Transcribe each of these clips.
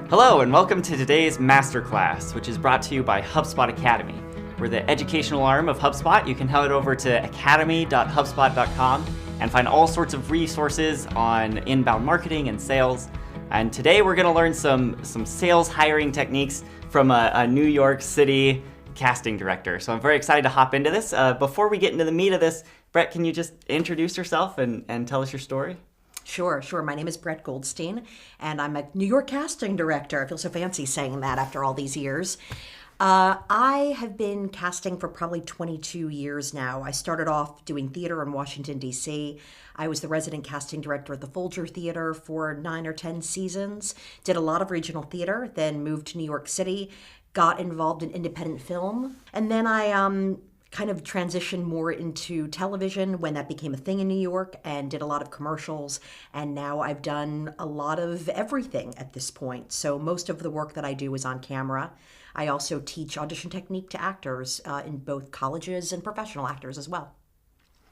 Hello and welcome to today's masterclass, which is brought to you by HubSpot Academy. We're the educational arm of HubSpot. You can head over to academy.hubspot.com and find all sorts of resources on inbound marketing and sales. And today we're going to learn some sales hiring techniques from a New York City casting director. So I'm very excited to hop into this. Before we get into the meat of this, Brette, can you just introduce yourself and tell us your story? Sure. My name is Brette Goldstein, and I'm a New York casting director. I feel so fancy saying that after all these years. I have been casting for probably 22 years now. I started off doing theater in Washington, D.C. I was the resident casting director at the Folger Theater for 9 or 10 seasons, did a lot of regional theater, then moved to New York City, got involved in independent film, and then I kind of transitioned more into television when that became a thing in New York, and did a lot of commercials, and now I've done a lot of everything at this point. So most of the work that I do is on camera. I also teach audition technique to actors in both colleges and professional actors as well.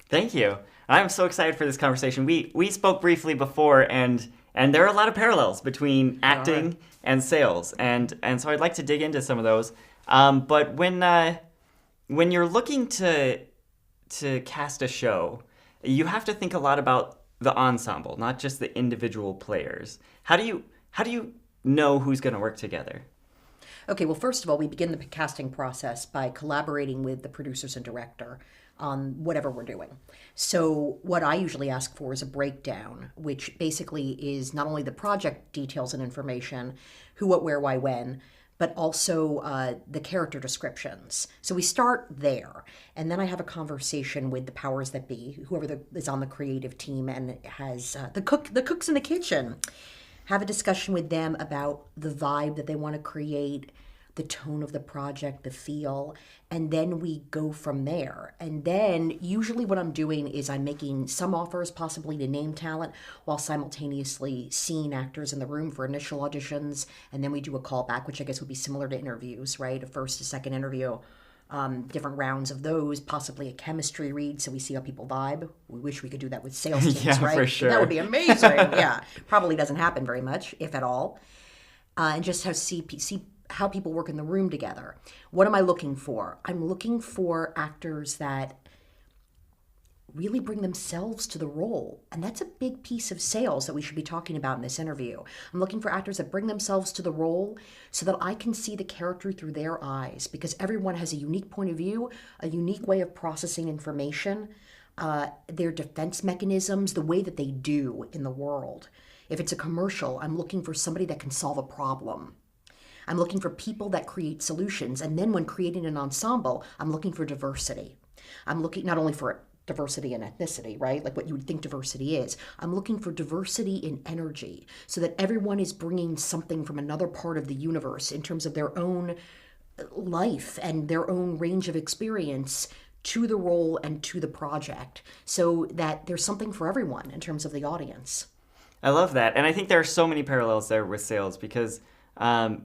Thank you. I'm so excited for this conversation. We spoke briefly before, and there are a lot of parallels between acting and sales, and so I'd like to dig into some of those. But when you're looking to cast a show, you have to think a lot about the ensemble, not just the individual players. How do you know who's going to work together? Okay, well, first of all, we begin the casting process by collaborating with the producers and director on whatever we're doing. So what I usually ask for is a breakdown, which basically is not only the project details and information, who, what, where, why, when, but also the character descriptions. So we start there, and then I have a conversation with the powers that be, whoever is on the creative team and has the cooks in the kitchen. Have a discussion with them about the vibe that they want to create, the tone of the project, the feel, and then we go from there. And then usually what I'm doing is I'm making some offers, possibly to name talent, while simultaneously seeing actors in the room for initial auditions, and then we do a callback, which I guess would be similar to interviews, right? A first, a second interview, different rounds of those, possibly a chemistry read, so we see how people vibe. We wish we could do that with sales teams, Yeah, right? for sure. That would be amazing. Yeah, probably doesn't happen very much, if at all. And just see how people work in the room together. What am I looking for? I'm looking for actors that really bring themselves to the role. And that's a big piece of sales that we should be talking about in this interview. I'm looking for actors that bring themselves to the role so that I can see the character through their eyes, because everyone has a unique point of view, a unique way of processing information, their defense mechanisms, the way that they do in the world. If it's a commercial, I'm looking for somebody that can solve a problem. I'm looking for people that create solutions. And then when creating an ensemble, I'm looking for diversity. I'm looking not only for diversity in ethnicity, right? Like what you would think diversity is. I'm looking for diversity in energy so that everyone is bringing something from another part of the universe in terms of their own life and their own range of experience to the role and to the project, so that there's something for everyone in terms of the audience. I love that. And I think there are so many parallels there with sales because I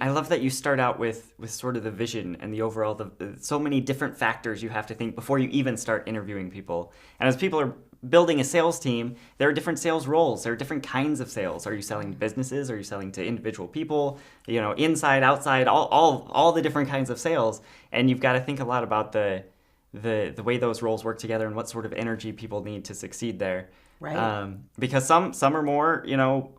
love that you start out with sort of the vision and the overall, so many different factors you have to think before you even start interviewing people. And as people are building a sales team, there are different sales roles. There are different kinds of sales. Are you selling to businesses? Are you selling to individual people? Inside, outside, all the different kinds of sales. And you've got to think a lot about the way those roles work together and what sort of energy people need to succeed there. Right. Because some are more,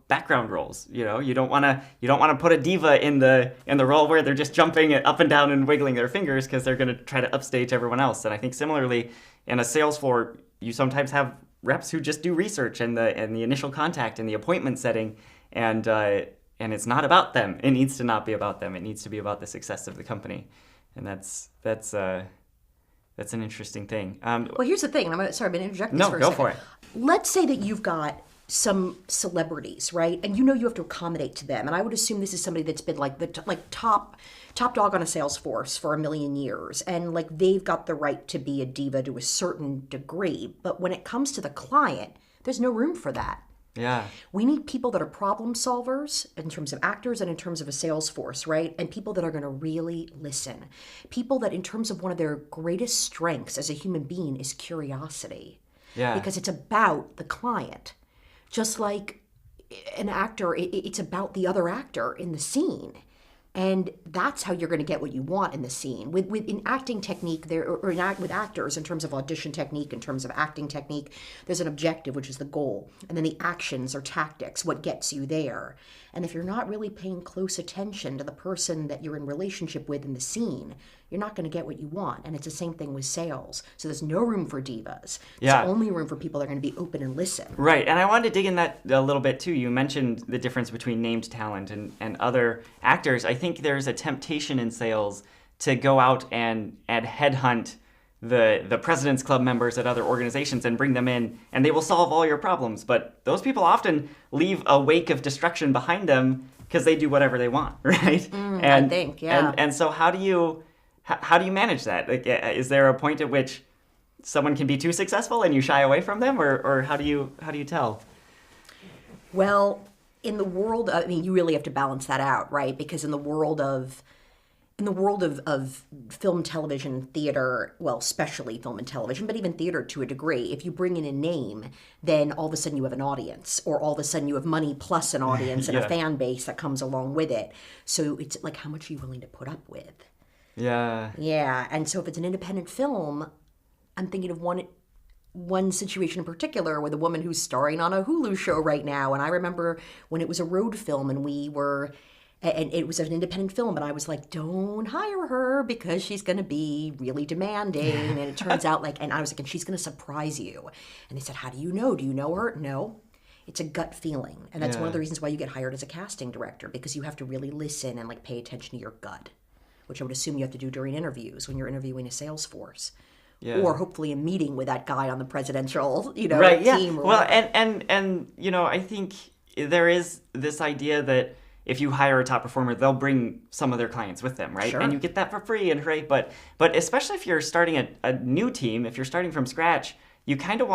background roles. You don't want to put a diva in the role where they're just jumping up and down and wiggling their fingers because they're going to try to upstage everyone else. And I think similarly in a sales floor, you sometimes have reps who just do research and the initial contact and the appointment setting, and it's not about them. It needs to not be about them. It needs to be about the success of the company, and that's an interesting thing. Well, here's the thing. I'm going to interject this No, for a go second. for it. Let's say that you've got some celebrities, right? And you have to accommodate to them. And I would assume this is somebody that's been like the top dog on a sales force for a million years. And like they've got the right to be a diva to a certain degree. But when it comes to the client, there's no room for that. Yeah. We need people that are problem solvers in terms of actors and in terms of a sales force, right? And people that are going to really listen. People that in terms of one of their greatest strengths as a human being is curiosity. Yeah. Because it's about the client. Just like an actor, it's about the other actor in the scene. And that's how you're going to get what you want in the scene. With in acting technique, with actors, in terms of audition technique, in terms of acting technique, there's an objective, which is the goal, and then the actions or tactics, what gets you there. And if you're not really paying close attention to the person that you're in relationship with in the scene, you're not going to get what you want. And it's the same thing with sales. So there's no room for divas. There's only room for people that are going to be open and listen. Right. And I wanted to dig in that a little bit too. You mentioned the difference between named talent and other actors. I think there's a temptation in sales to go out and headhunt the President's Club members at other organizations and bring them in, and they will solve all your problems. But those people often leave a wake of destruction behind them because they do whatever they want, right? I think, yeah. And so how do you manage that? Like, is there a point at which someone can be too successful and you shy away from them, or how do you tell? Well, in the world, I mean, you really have to balance that out, right? Because in the world of film, television, theater, well, especially film and television, but even theater to a degree, if you bring in a name, then all of a sudden you have an audience, or all of a sudden you have money plus an audience and a fan base that comes along with it. So it's like, how much are you willing to put up with? Yeah. Yeah. And so if it's an independent film, I'm thinking of one situation in particular with a woman who's starring on a Hulu show right now. And I remember when it was a road film and it was an independent film, and I was like, don't hire her because she's going to be really demanding. And it turns out and I was like, and she's going to surprise you. And they said, how do you know? Do you know her? No. It's a gut feeling. And that's one of the reasons why you get hired as a casting director, because you have to really listen and pay attention to your gut, which I would assume you have to do during interviews when you're interviewing a sales force. Yeah. Or hopefully a meeting with that guy on the presidential, right, team. Yeah. Well, and I think there is this idea that if you hire a top performer, they'll bring some of their clients with them, right? Sure. And you get that for free and hooray. But especially if you're starting a new team, if you're starting from scratch, you kind of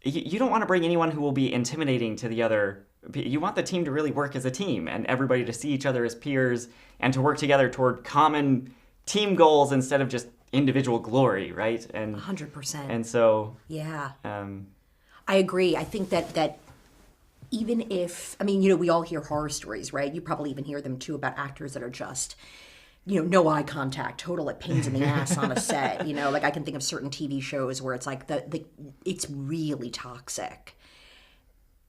you don't want to bring anyone who will be intimidating to the other. You want the team to really work as a team and everybody to see each other as peers and to work together toward common team goals instead of just individual glory, right? And 100%. And so yeah, I agree. I think that even if, we all hear horror stories, right? You probably even hear them too about actors that are just, no eye contact, total pains in the ass on a set. I can think of certain TV shows where it's like it's really toxic.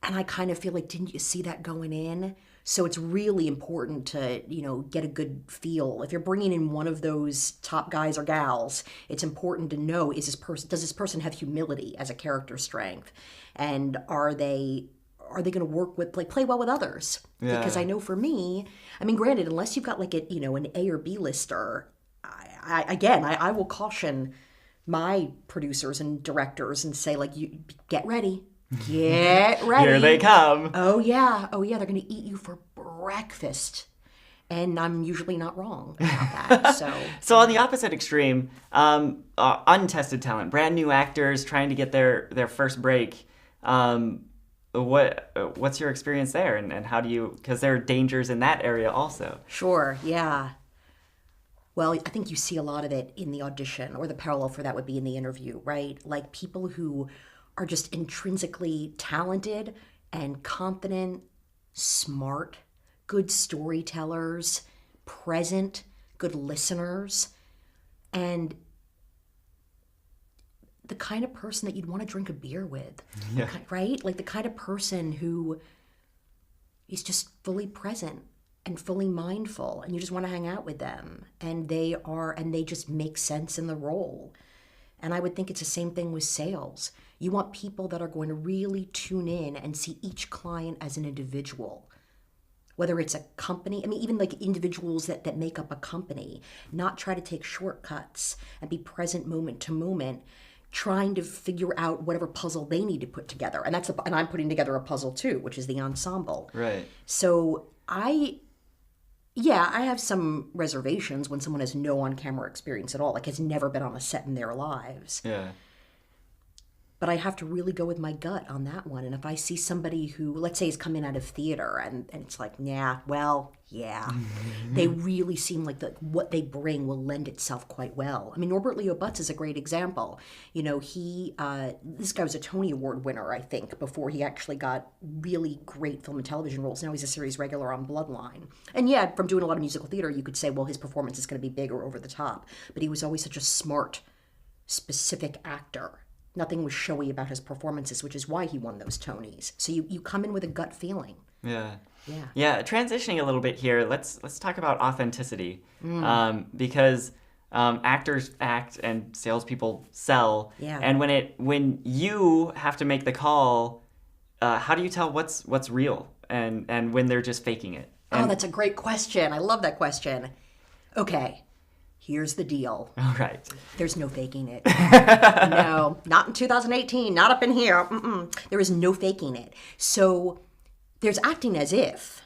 And I kind of feel like, didn't you see that going in? So it's really important to, get a good feel. If you're bringing in one of those top guys or gals, it's important to know, does this person have humility as a character strength? And are they going to work with, play well with others? Yeah. Because I know for me, granted, unless you've got an A or B lister, I will caution my producers and directors and say, you get ready. Get ready. Here they come. Oh yeah, they're going to eat you for breakfast. And I'm usually not wrong about that. So on the opposite extreme, untested talent, brand new actors trying to get their first break. What's your experience there, and how do you? Because there are dangers in that area also. Sure. Yeah. Well, I think you see a lot of it in the audition, or the parallel for that would be in the interview, right? Like people who are just intrinsically talented and confident, smart, good storytellers, present, good listeners, and the kind of person that you'd want to drink a beer with, right? Like the kind of person who is just fully present and fully mindful, and you just want to hang out with them, and they just make sense in the role. And I would think it's the same thing with sales. You want people that are going to really tune in and see each client as an individual. Whether it's a company, even individuals that make up a company, not try to take shortcuts and be present moment to moment, trying to figure out whatever puzzle they need to put together. And I'm putting together a puzzle too, which is the ensemble. Right. So I have some reservations when someone has no on-camera experience at all, has never been on a set in their lives. Yeah. but I have to really go with my gut on that one. And if I see somebody who, let's say, has come in out of theater and it's like, yeah, they really seem like what they bring will lend itself quite well. I mean, Norbert Leo Butz is a great example. You know, this guy was a Tony Award winner, I think, before he actually got really great film and television roles. Now he's a series regular on Bloodline. And yeah, from doing a lot of musical theater, you could say, well, his performance is going to be big or over the top. But he was always such a smart, specific actor. Nothing was showy about his performances, which is why he won those Tonys. So you come in with a gut feeling. Yeah. Transitioning a little bit here, let's talk about authenticity, because actors act and salespeople sell. Yeah. And when you have to make the call, how do you tell what's real and when they're just faking it? Oh, that's a great question. I love that question. Okay. Here's the deal. All right. There's no faking it. No, not in 2018, not up in here. There is no faking it. So there's acting as if,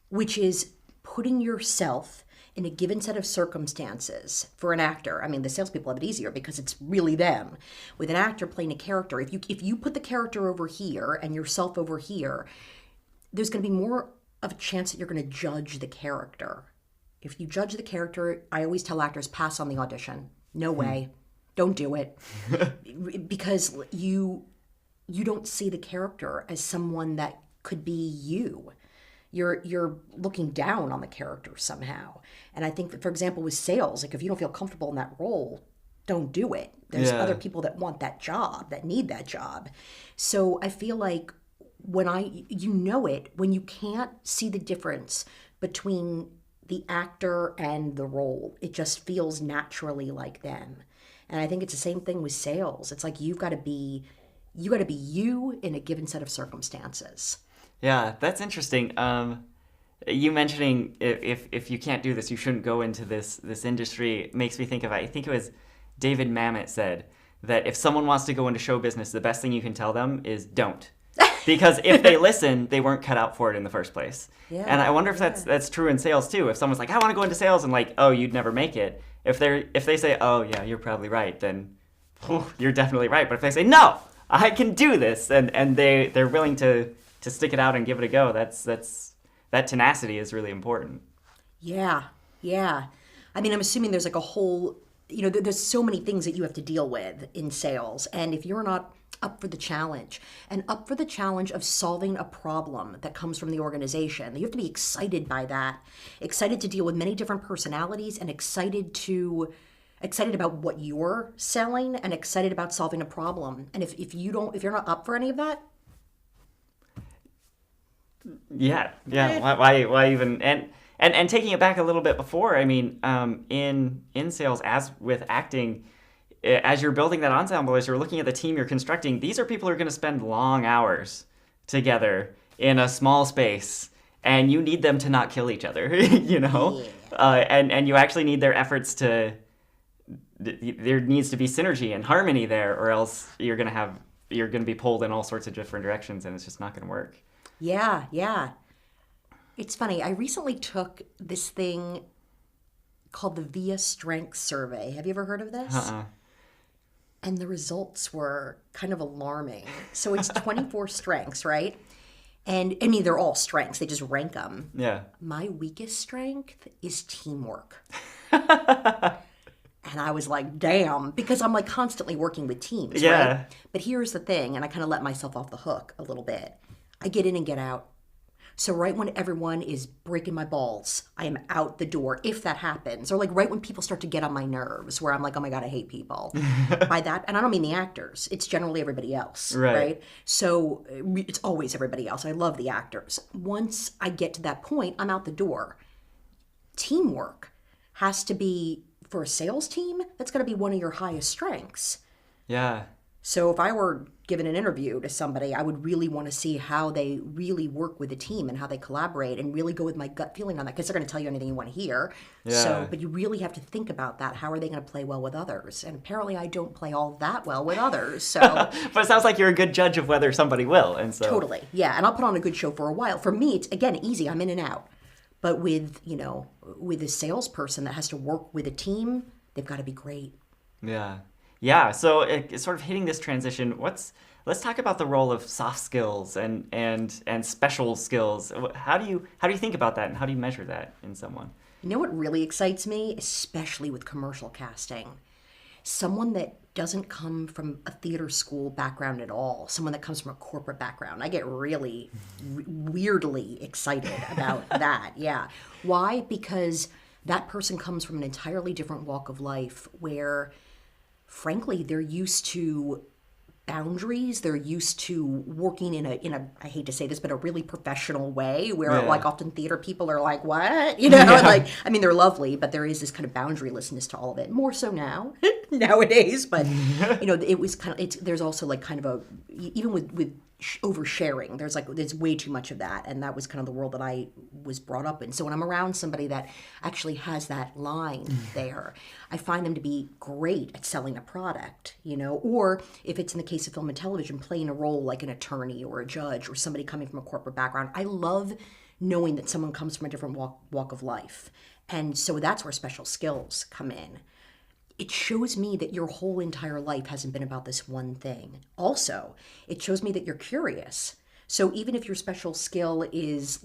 which is putting yourself in a given set of circumstances for an actor. I mean, the salespeople have it easier because it's really them. With an actor playing a character, if you put the character over here and yourself over here, there's going to be more of a chance that you're going to judge the character. If you judge the character, I always tell actors, pass on the audition. No way. Don't do it. Because you don't see the character as someone that could be you. You're looking down on the character somehow. And I think that, for example, with sales, like if you don't feel comfortable in that role, don't do it. There's other people that want that job, that need that job. So I feel like when you can't see the difference between the actor and the role, it just feels naturally like them. And I think it's the same thing with sales. It's like you got to be you in a given set of circumstances. Yeah, that's interesting. You mentioning if you can't do this, you shouldn't go into this industry makes me think of, I think it was David Mamet said that if someone wants to go into show business, the best thing you can tell them is don't. Because if they listen, they weren't cut out for it in the first place. Yeah, and I wonder if that's true in sales too. If someone's like, I want to go into sales, and like, oh, you'd never make it. If they say, oh yeah, you're probably right, then you're definitely right. But if they say, no, I can do this, and they're willing to stick it out and give it a go, that tenacity is really important. Yeah. I mean, I'm assuming there's like a whole, there's so many things that you have to deal with in sales, and if you're not up for the challenge of solving a problem that comes from the organization, you have to be excited by that, excited to deal with many different personalities, and excited about what you're selling, and excited about solving a problem. And if you're not up for any of that, why even, and taking it back a little bit before, I mean, in sales, as with acting, as you're building that ensemble, as you're looking at the team you're constructing, these are people who are going to spend long hours together in a small space, and you need them to not kill each other, and you actually need their efforts there needs to be synergy and harmony there, or else you're going to be pulled in all sorts of different directions, and it's just not going to work. Yeah. It's funny. I recently took this thing called the VIA Strength Survey. Have you ever heard of this? And the results were kind of alarming. So it's 24 strengths, right? And I mean, they're all strengths. They just rank them. Yeah. My weakest strength is teamwork. And I was like, damn, because I'm like constantly working with teams, right? But here's the thing, and I kind of let myself off the hook a little bit. I get in and get out. So right when everyone is breaking my balls, I am out the door, if that happens. Or like right when people start to get on my nerves, where I'm like, oh my God, I hate people. By that, and I don't mean the actors. It's generally everybody else, right? So it's always everybody else. I love the actors. Once I get to that point, I'm out the door. Teamwork has to be, for a sales team, that's got to be one of your highest strengths. Yeah. So if I were given an interview to somebody, I would really want to see how they really work with a team and how they collaborate, and really go with my gut feeling on that, because they're going to tell you anything you want to hear. Yeah. So, but you really have to think about that. How are they going to play well with others? And apparently I don't play all that well with others. So, but it sounds like you're a good judge of whether somebody will. And so totally. Yeah. And I'll put on a good show for a while. For me, it's, again, easy. I'm in and out. But with a salesperson that has to work with a team, they've got to be great. Yeah. Yeah, so sort of hitting this transition, let's talk about the role of soft skills and special skills. How do you think about that, and how do you measure that in someone? You know what really excites me, especially with commercial casting? Someone that doesn't come from a theater school background at all, someone that comes from a corporate background. I get really weirdly excited about that. Yeah. Why? Because that person comes from an entirely different walk of life where, frankly, they're used to boundaries. They're used to working in a I hate to say this, but a really professional way where Yeah. like often theater people are like, what? You know, Yeah. like, I mean, they're lovely, but there is this kind of boundarylessness to all of it. More so now, nowadays. But, it was kind of, there's also like kind of even with oversharing, there's way too much of that. And that was kind of the world that I was brought up in. So when I'm around somebody that actually has that line there, I find them to be great at selling a product, or if it's in the case of film and television, playing a role like an attorney or a judge or somebody coming from a corporate background. I love knowing that someone comes from a different walk of life. And so that's where special skills come in. It shows me that your whole entire life hasn't been about this one thing. Also, it shows me that you're curious. So even if your special skill is,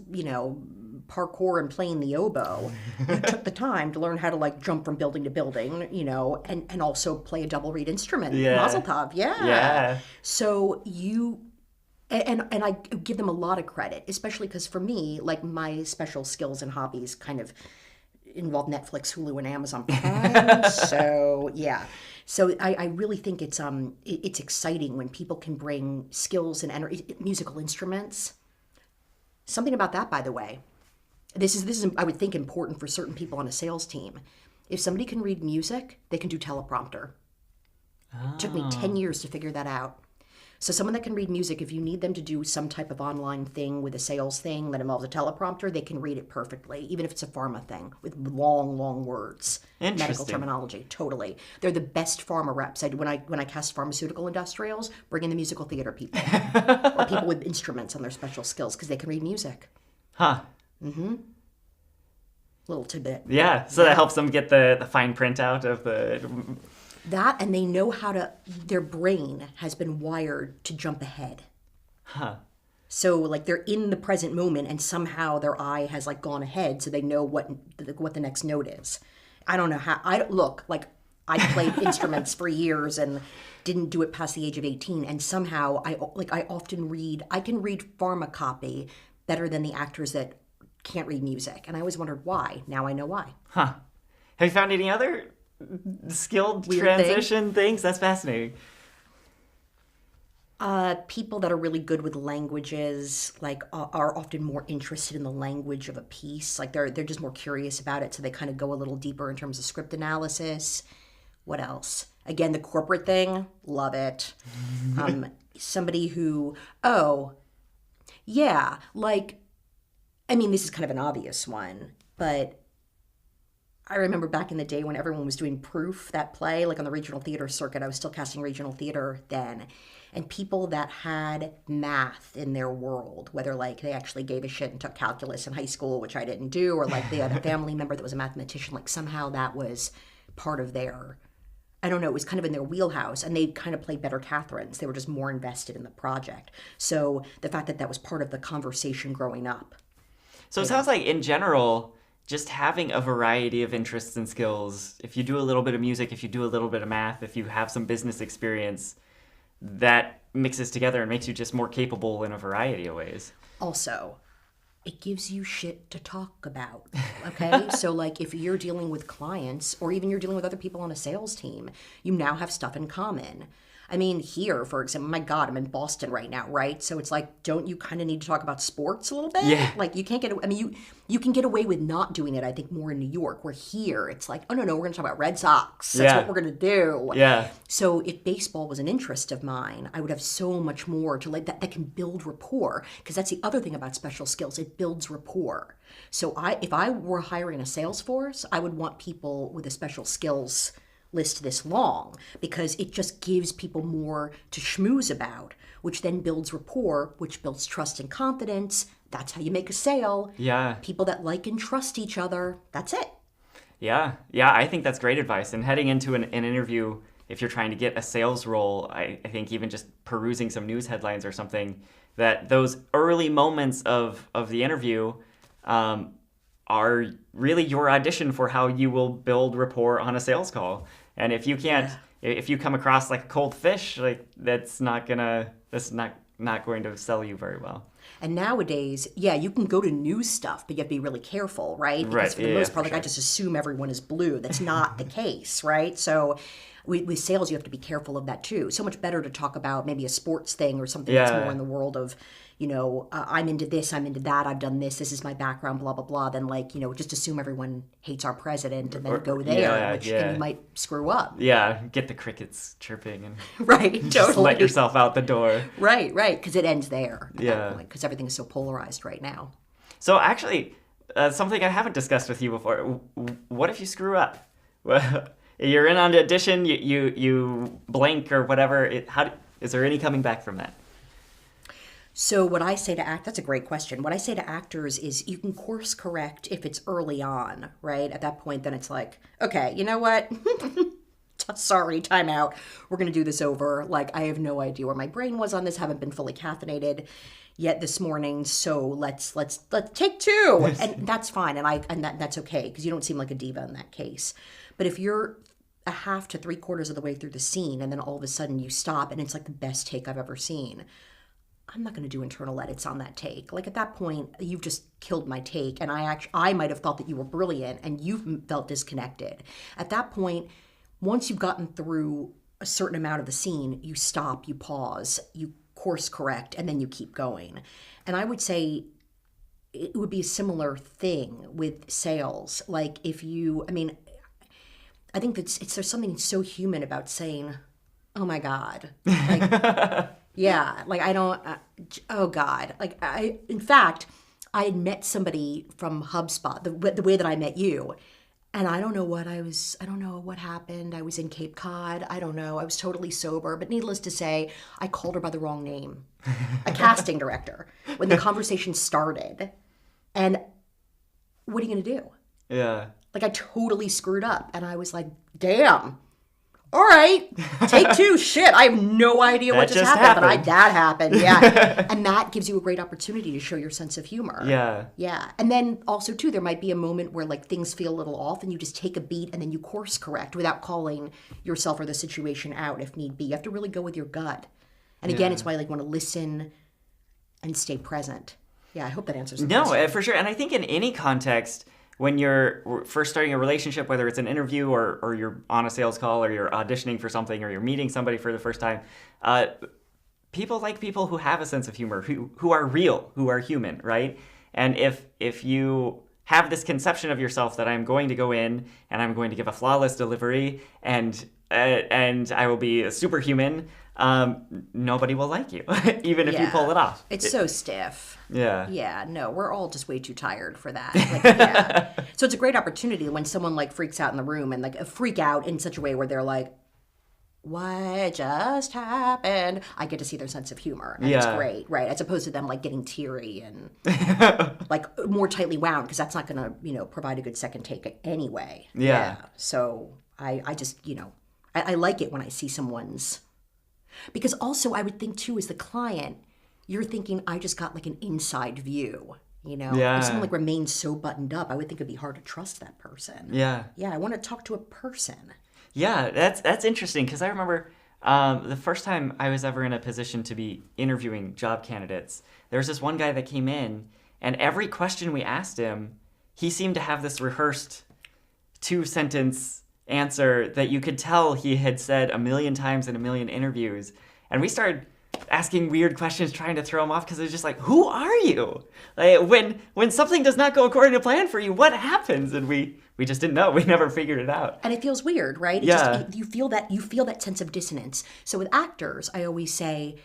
parkour and playing the oboe, you took the time to learn how to like jump from building to building, and also play a double reed instrument. Yeah. Mazel tov, yeah. Yeah. So and I give them a lot of credit, especially because for me, like my special skills and hobbies kind of involve Netflix, Hulu, and Amazon Prime. So yeah, so I really think it's exciting when people can bring skills and musical instruments. Something about that, by the way, this is I would think important for certain people on a sales team. If somebody can read music, they can do teleprompter. It took me 10 years to figure that out. So someone that can read music, if you need them to do some type of online thing with a sales thing that involves a teleprompter, they can read it perfectly, even if it's a pharma thing with long, long words, medical Interesting. terminology. Totally, they're the best pharma reps. When I cast pharmaceutical industrials, bring in the musical theater people or people with instruments on their special skills because they can read music. Huh. Little tidbit. Yeah. So that helps them get the fine print out of the. That, and they know their brain has been wired to jump ahead. Huh. So like they're in the present moment and somehow their eye has like gone ahead so they know what the next note is. I don't know how. I played instruments for years and didn't do it past the age of 18, and somehow I can read pharmacopy better than the actors that can't read music. And I always wondered why. Now I know why. Huh. Have you found any other skilled Weird transition things? That's fascinating. People that are really good with languages are often more interested in the language of a piece. Like they're just more curious about it, so they kind of go a little deeper in terms of script analysis. What else? Again, the corporate thing, love it. Somebody who, this is kind of an obvious one, but I remember back in the day when everyone was doing Proof, that play, like on the regional theater circuit. I was still casting regional theater then. And people that had math in their world, whether like they actually gave a shit and took calculus in high school, which I didn't do, or like they had a family member that was a mathematician, like somehow that was part of their, I don't know, it was kind of in their wheelhouse, and they kind of played better Catherines. They were just more invested in the project. So the fact that that was part of the conversation growing up. So it sounds like in general, just having a variety of interests and skills, if you do a little bit of music, if you do a little bit of math, if you have some business experience, that mixes together and makes you just more capable in a variety of ways. Also, it gives you shit to talk about, okay? So like if you're dealing with clients or even you're dealing with other people on a sales team, you now have stuff in common. I mean, here, for example, my God, I'm in Boston right now, right? So it's like, don't you kind of need to talk about sports a little bit? Yeah. Like you can't you can get away with not doing it, I think, more in New York, where here it's like, oh, no, we're going to talk about Red Sox. That's what we're going to do. Yeah. So if baseball was an interest of mine, I would have so much more to like that can build rapport, because that's the other thing about special skills. It builds rapport. So if I were hiring a sales force, I would want people with a special skills list this long, because it just gives people more to schmooze about, which then builds rapport, which builds trust and confidence. That's how you make a sale. Yeah. People that like and trust each other. That's it. Yeah. I think that's great advice. And heading into an interview, if you're trying to get a sales role, I think even just perusing some news headlines or something, that those early moments of the interview are really your audition for how you will build rapport on a sales call. And if you can't, if you come across like a cold fish, like that's not going to sell you very well. And nowadays, you can go to news stuff, but you have to be really careful, right? Because for the most part, I just assume everyone is blue. That's not the case, right? So with sales, you have to be careful of that too. So much better to talk about maybe a sports thing or something that's more in the world of, I'm into this, I'm into that, I've done this is my background, blah, blah, blah, than just assume everyone hates our president and then go there, which then you might screw up. Yeah, get the crickets chirping and right, just totally. let yourself out the door. Right, because it ends there at that point, because everything is so polarized right now. So actually, something I haven't discussed with you before, what if you screw up? You're in on the audition, you blank or whatever, is there any coming back from that? So what I say to that's a great question. What I say to actors is you can course correct if it's early on, right? At that point, then it's like, okay, you know what? Sorry, time out. We're going to do this over. Like, I have no idea where my brain was on this. Haven't been fully caffeinated yet this morning. So let's take two. And that's fine. And that's okay, because you don't seem like a diva in that case. But if you're a half to 3/4 of the way through the scene and then all of a sudden you stop and it's like the best take I've ever seen, I'm not going to do internal edits on that take. Like, at that point, you've just killed my take, and I might have thought that you were brilliant, and you felt disconnected. At that point, once you've gotten through a certain amount of the scene, you stop, you pause, you course correct, and then you keep going. And I would say it would be a similar thing with sales. Like, I think there's something so human about saying, "Oh my God," like. Yeah, like I don't, oh God. Like in fact, I had met somebody from HubSpot, the way that I met you, and I don't know what happened. I was in Cape Cod. I don't know. I was totally sober, but needless to say, I called her by the wrong name, a casting director, when the conversation started. And what are you going to do? Yeah. Like, I totally screwed up, and I was like, damn. All right, take two. Shit, I have no idea what just happened, but that happened. Yeah, and that gives you a great opportunity to show your sense of humor. Yeah, and then also too, there might be a moment where like things feel a little off, and you just take a beat and then you course correct without calling yourself or the situation out if need be. You have to really go with your gut. And again, it's why I want to listen and stay present. Yeah, I hope that answers the question. No, for sure. And I think in any context, when you're first starting a relationship, whether it's an interview or you're on a sales call or you're auditioning for something or you're meeting somebody for the first time, people like people who have a sense of humor, who are real, who are human, right? And if you have this conception of yourself that I'm going to go in and I'm going to give a flawless delivery and I will be a superhuman, nobody will like you, even if you pull it off. It's so stiff. Yeah. Yeah, no, we're all just way too tired for that. Like, yeah. So it's a great opportunity when someone like freaks out in the room and like freak out in such a way where they're like, what just happened? I get to see their sense of humor. And it's great, right? As opposed to them like getting teary and like more tightly wound, because that's not going to, provide a good second take anyway. Yeah. So I just, I like it when I see someone's, because also I would think too, as the client, you're thinking, I just got like an inside view, If someone like remains so buttoned up, I would think it'd be hard to trust that person. Yeah. Yeah, I want to talk to a person. Yeah, that's interesting, because I remember the first time I was ever in a position to be interviewing job candidates, there was this one guy that came in, and every question we asked him, he seemed to have this rehearsed 2-sentence answer that you could tell he had said 1,000,000 times in 1,000,000 interviews. And we started asking weird questions, trying to throw him off, because it was just like, who are you? Like, when something does not go according to plan for you, what happens? And we just didn't know. We never figured it out. And it feels weird, right? You feel that sense of dissonance. So with actors, I always say,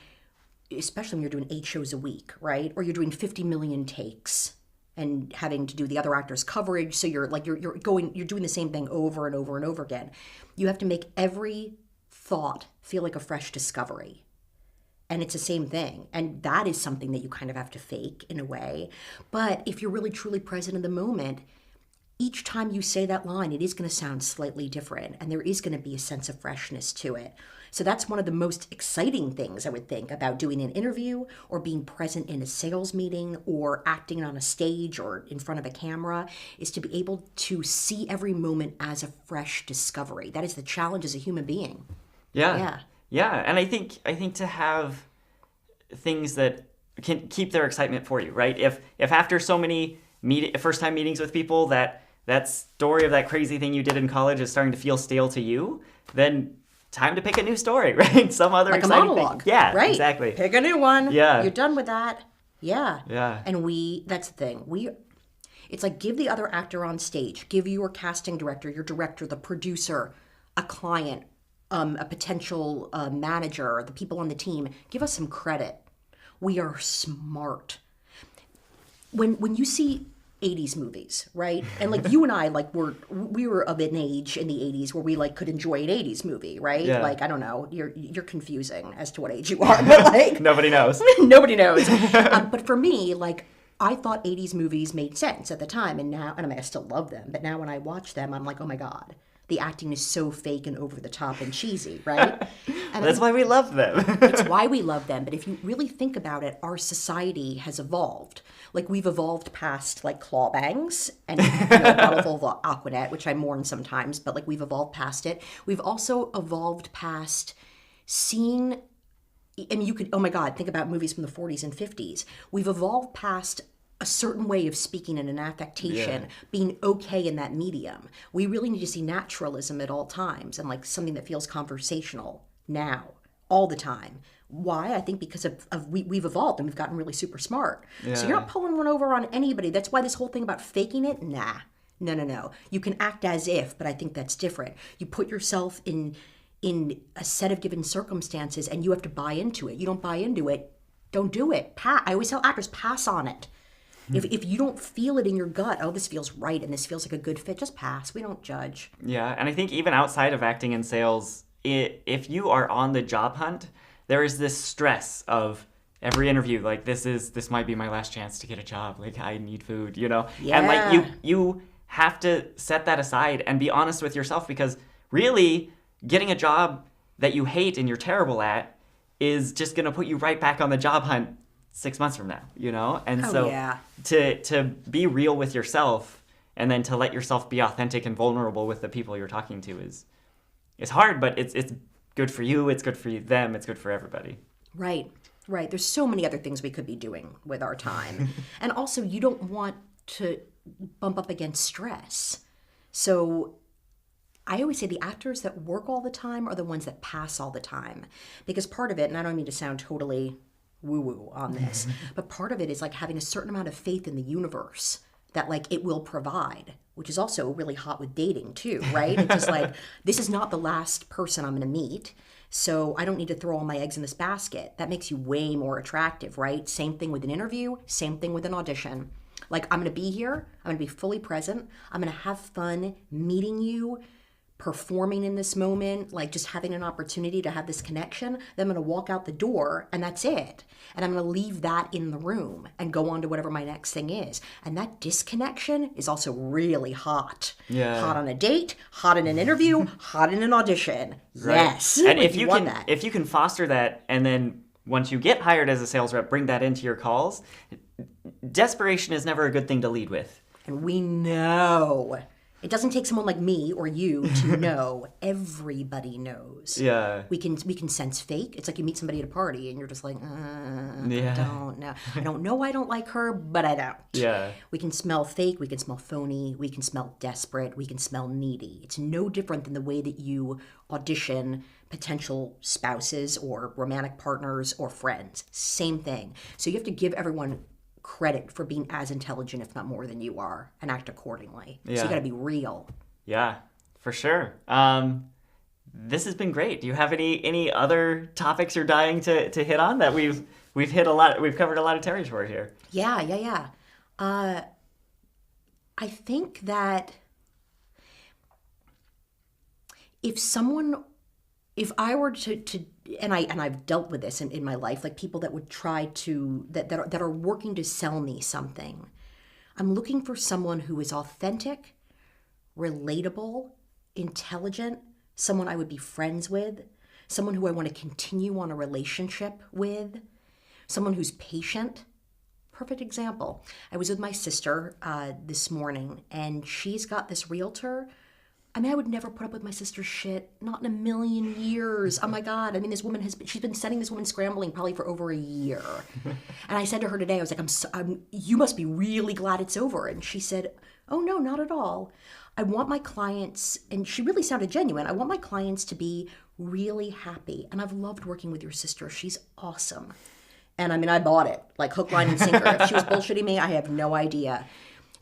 especially when you're doing 8 shows a week, right? Or you're doing 50 million takes and having to do the other actor's coverage. So you're doing the same thing over and over and over again. You have to make every thought feel like a fresh discovery. And it's the same thing. And that is something that you kind of have to fake in a way. But if you're really truly present in the moment, each time you say that line, it is going to sound slightly different, and there is going to be a sense of freshness to it. So that's one of the most exciting things I would think about doing an interview or being present in a sales meeting or acting on a stage or in front of a camera, is to be able to see every moment as a fresh discovery. That is the challenge as a human being. Yeah. Yeah. Yeah. And I think to have things that can keep their excitement for you, right? If after so many first time meetings with people that story of that crazy thing you did in college is starting to feel stale to you, then time to pick a new story, right? Some other Like a exciting monologue. thing. Yeah, right. exactly. Pick a new one. Yeah. You're done with that. Yeah. Yeah. And that's the thing. It's like, give the other actor on stage, give your casting director, your director, the producer, a client, a potential manager, the people on the team, give us some credit. We are smart. When you see 80s movies, right? And like you and I, like we were of an age in the 80s where we like could enjoy an 80s movie, right? Yeah. Like, I don't know, you're confusing as to what age you are, but like Nobody knows. nobody knows. But for me, like, I thought 80s movies made sense at the time, and now, and I mean, I still love them, but now when I watch them, I'm like, oh my God, the acting is so fake and over the top and cheesy, right? And That's why we love them. it's why we love them. But if you really think about it, our society has evolved. Like, we've evolved past like claw bangs and bottle full of Aquanet, which I mourn sometimes, but like we've evolved past it. We've also evolved past seeing, I mean, you could, oh my God, think about movies from the 40s and 50s. We've evolved past a certain way of speaking in an affectation, being okay in that medium. We really need to see naturalism at all times and like something that feels conversational now, all the time. Why? I think because we've evolved and we've gotten really super smart. Yeah. So you're not pulling one over on anybody. That's why this whole thing about faking it, nah. No. You can act as if, but I think that's different. You put yourself in a set of given circumstances and you have to buy into it. You don't buy into it, don't do it. I always tell actors, pass on it. If you don't feel it in your gut, oh, this feels right and this feels like a good fit, just pass. We don't judge. Yeah, and I think even outside of acting and sales, if you are on the job hunt, there is this stress of every interview, like this might be my last chance to get a job. Like, I need food, you know? Yeah. And like you have to set that aside and be honest with yourself, because really getting a job that you hate and you're terrible at is just going to put you right back on the job hunt 6 months from now, you know? And to be real with yourself and then to let yourself be authentic and vulnerable with the people you're talking to is hard, but it's good for you, it's good for them, it's good for everybody. Right. There's so many other things we could be doing with our time. And also, you don't want to bump up against stress. So I always say the actors that work all the time are the ones that pass all the time. Because part of it, and I don't mean to sound totally woo-woo on this, but part of it is like having a certain amount of faith in the universe that like it will provide, which is also really hot with dating too, right? It's just like, this is not the last person I'm going to meet, so I don't need to throw all my eggs in this basket. That makes you way more attractive, right? Same thing with an interview, same thing with an audition. Like, I'm going to be here, I'm going to be fully present, I'm going to have fun meeting you, performing in this moment, like just having an opportunity to have this connection. Then I'm going to walk out the door and that's it. And I'm going to leave that in the room and go on to whatever my next thing is. And that disconnection is also really hot. Yeah. Hot on a date, hot in an interview, hot in an audition. Right. Yes. And Like, if you want can that. if you can foster that, and then once you get hired as a sales rep, bring that into your calls, desperation is never a good thing to lead with. And we know. It doesn't take someone like me or you to know. Everybody knows. Yeah. We can sense fake. It's like you meet somebody at a party and you're just like, Yeah. I don't know. I don't know I don't like her, but I don't. Yeah. We can smell fake. We can smell phony. We can smell desperate. We can smell needy. It's no different than the way that you audition potential spouses or romantic partners or friends. Same thing. So you have to give everyone credit for being as intelligent, if not more than you are, and act accordingly. So Yeah. you got to be real. Yeah, for sure. This has been great. Do you have any other topics you're dying to hit on that we've hit a lot? We've covered a lot of territory here. Yeah. I think that if I were to and I've dealt with this in my life, like people that would try to that are working to sell me something. I'm looking for someone who is authentic, relatable, intelligent, someone I would be friends with, someone who I want to continue on a relationship with, someone who's patient. Perfect example. I was with my sister this morning, and she's got this realtor. I mean, I would never put up with my sister's shit, not in a million years. Oh my God. I mean, she's been sending this woman scrambling probably for over a year. And I said to her today, I was like, you must be really glad it's over. And she said, oh no, not at all. I want my clients, and she really sounded genuine, I want my clients to be really happy. And I've loved working with your sister. She's awesome. And I mean, I bought it, like hook, line, and sinker. If she was bullshitting me, I have no idea.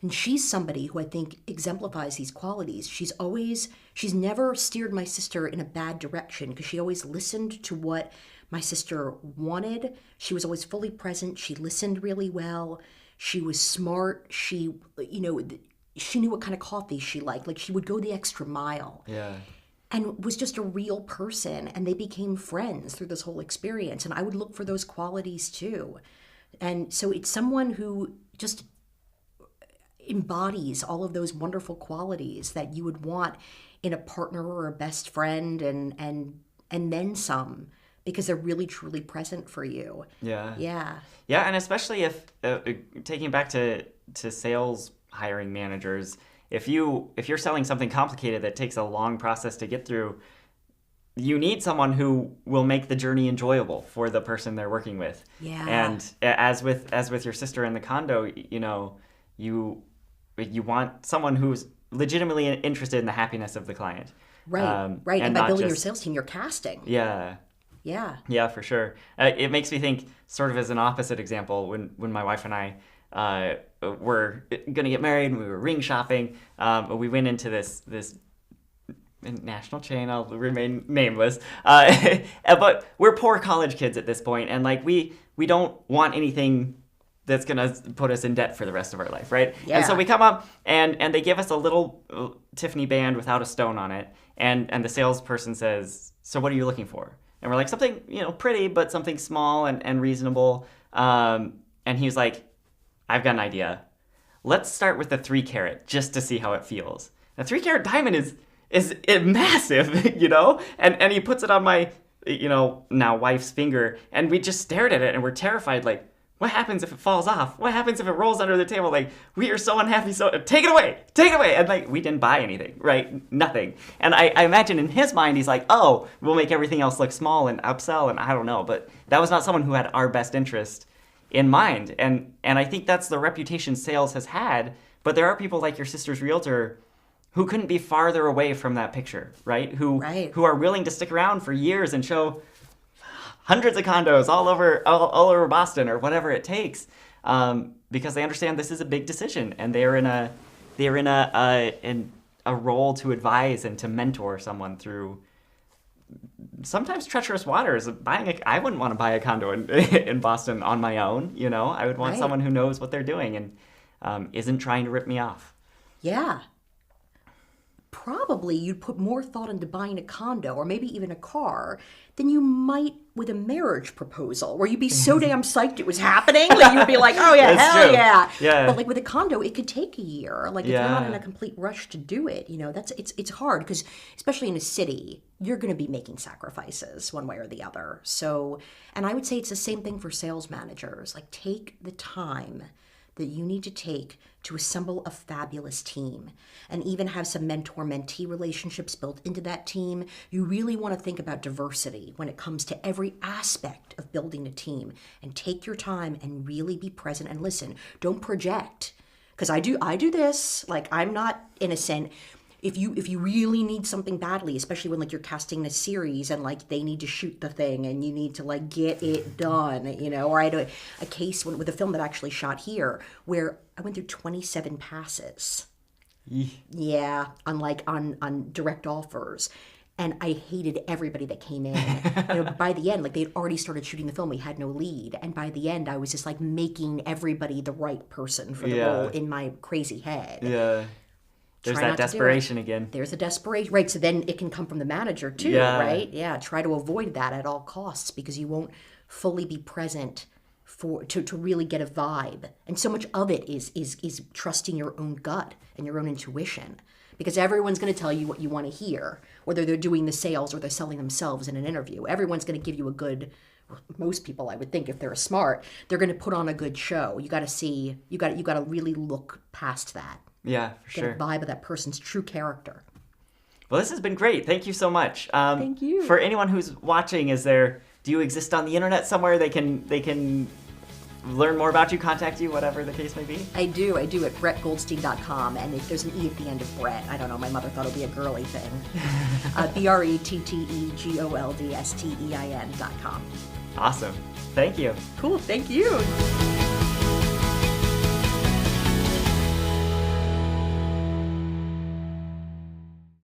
And she's somebody who I think exemplifies these qualities. She's never steered my sister in a bad direction because she always listened to what my sister wanted. She was always fully present. She listened really well. She was smart. She knew what kind of coffee she liked. Like, she would go the extra mile. Yeah. And was just a real person. And they became friends through this whole experience. And I would look for those qualities too. And so it's someone who just embodies all of those wonderful qualities that you would want in a partner or a best friend, and then some, because they're really truly present for you. Yeah, and especially if taking it back to sales hiring managers, if you're selling something complicated that takes a long process to get through, you need someone who will make the journey enjoyable for the person they're working with. Yeah. And as with your sister in the condo, you want someone who's legitimately interested in the happiness of the client. Right, right. And by building your sales team, you're casting. Yeah. Yeah. Yeah, for sure. It makes me think, sort of as an opposite example, when my wife and I were going to get married and we were ring shopping, we went into this national chain, I'll remain nameless, but we're poor college kids at this point, and like we don't want anything that's going to put us in debt for the rest of our life, right? Yeah. And so we come up, and they give us a little Tiffany band without a stone on it, and the salesperson says, so what are you looking for? And we're like, something, pretty, but something small and reasonable. And he's like, I've got an idea. Let's start with the 3 carat just to see how it feels. A 3 carat diamond is massive, and he puts it on my, now wife's finger, and we just stared at it and we're terrified, like, what happens if it falls off? What happens if it rolls under the table? Like, we are so unhappy, so take it away. And like, we didn't buy anything, right? Nothing. And I imagine in his mind, he's like, oh, we'll make everything else look small and upsell, and I don't know. But that was not someone who had our best interest in mind. And I think that's the reputation sales has had. But there are people like your sister's realtor who couldn't be farther away from that picture, right? Who are willing to stick around for years and show hundreds of condos all over Boston or whatever it takes, because they understand this is a big decision, and they're in a role to advise and to mentor someone through sometimes treacherous waters. I wouldn't want to buy a condo in Boston on my own. I would want someone who knows what they're doing and isn't trying to rip me off. Yeah. Probably you'd put more thought into buying a condo or maybe even a car than you might with a marriage proposal, where you'd be so damn psyched it was happening. Like, you'd be like, oh yeah, hell true. yeah. But like with a condo, it could take a year. Like, if you're not in a complete rush to do it, it's hard, because especially in a city, you're going to be making sacrifices one way or the other. So, and I would say it's the same thing for sales managers. Like, take the time that you need to take to assemble a fabulous team, and even have some mentor-mentee relationships built into that team. You really want to think about diversity when it comes to every aspect of building a team, and take your time and really be present and listen. Don't project, because I do this. Like, I'm not innocent. If you really need something badly, especially when like you're casting a series and like they need to shoot the thing and you need to like get it done, or I had a case with a film that I actually shot here where I went through 27 passes. Yeah, on direct offers. And I hated everybody that came in. By the end, like, they'd already started shooting the film. We had no lead. And by the end, I was just like making everybody the right person for the role in my crazy head. Yeah. There's that desperation again. There's a desperation. Right. So then it can come from the manager too, right? Yeah. Try to avoid that at all costs, because you won't fully be present to really get a vibe. And so much of it is trusting your own gut and your own intuition. because everyone's going to tell you what you want to hear, whether they're doing the sales or they're selling themselves in an interview. Everyone's going to give you a good, most people, I would think, if they're smart, they're going to put on a good show. You got to see, you got to really look past that. Yeah, for sure. Get a vibe of that person's true character. Well, this has been great. Thank you so much. Thank you. For anyone who's watching, do you exist on the internet somewhere? They can learn more about you, contact you, whatever the case may be? I do at BretteGoldstein.com, and if there's an E at the end of Brett, I don't know, my mother thought it would be a girly thing. BretteGoldstein.com. Awesome. Thank you. Cool, thank you.